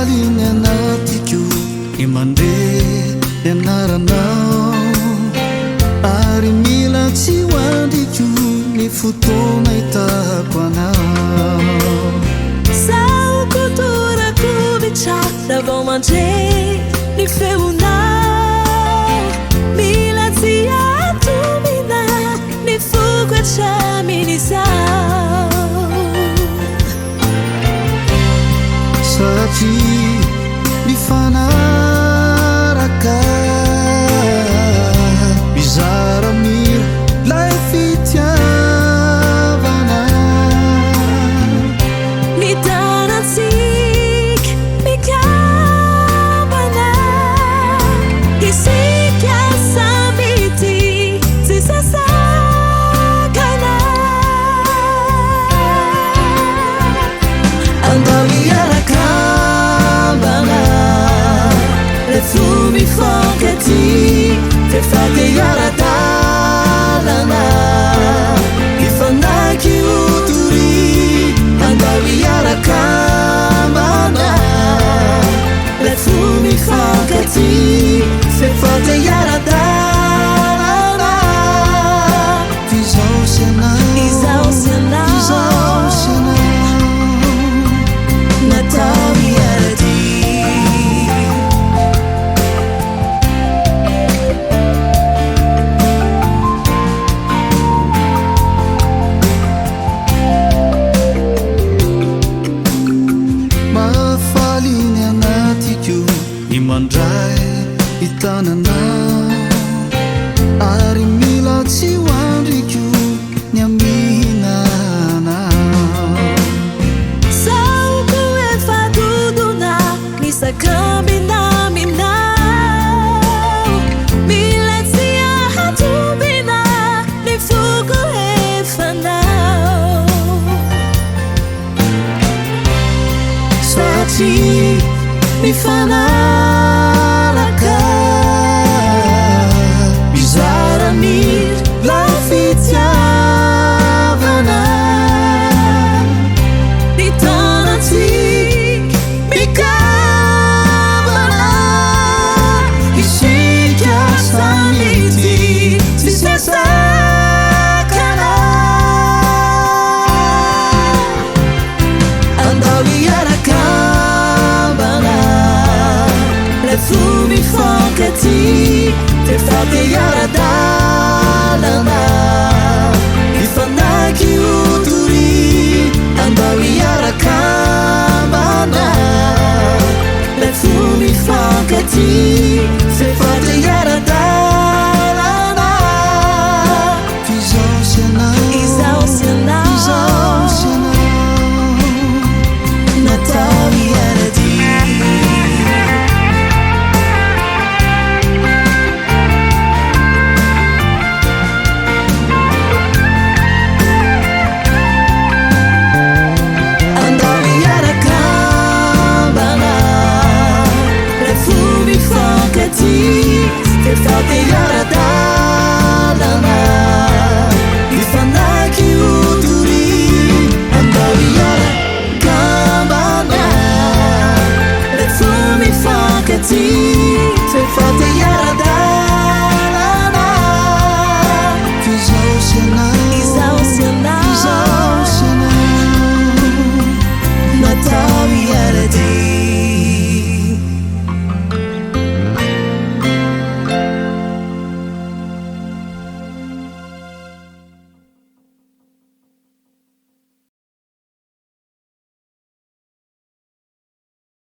Mafalinyanatiko imande yanaranao Ari mila tsy hoandriko ny fotoana hitako anao Saoko torako mitratra vao mandray ny feonao Mila tsy atomina ny 𝒂𝒏𝒂𝒍𝒂𝒏𝒂 Satria mifanaraka mizaramira lay fitiavana Ny tanatsika mikambana Isika samy ity tsy sasakana Andao hiara-kambana Rehefa mifankaty Fefaka hiara-dalana Ifanaky otory Andao hiara-kambana Rehefa mifankaty Fefaka hiara-dalana Izao sy anao Izao sy anao Izao sy anao Natao hiara-dy Mafalinyanatiko imandray hitananao Ary mila tsy hoandriko ny aminanao Saoko efa dodona misakambina aminao Mila tsy ahatombina ny 𝒂𝒂𝒏𝒂𝒂 Satria mifanaraka mizaramira lay fitiavana Ny tanatsika mikambana Isika samy ity tsy sasakana Andao hiara-kambana Rehefa mifankaty Fefaka hiara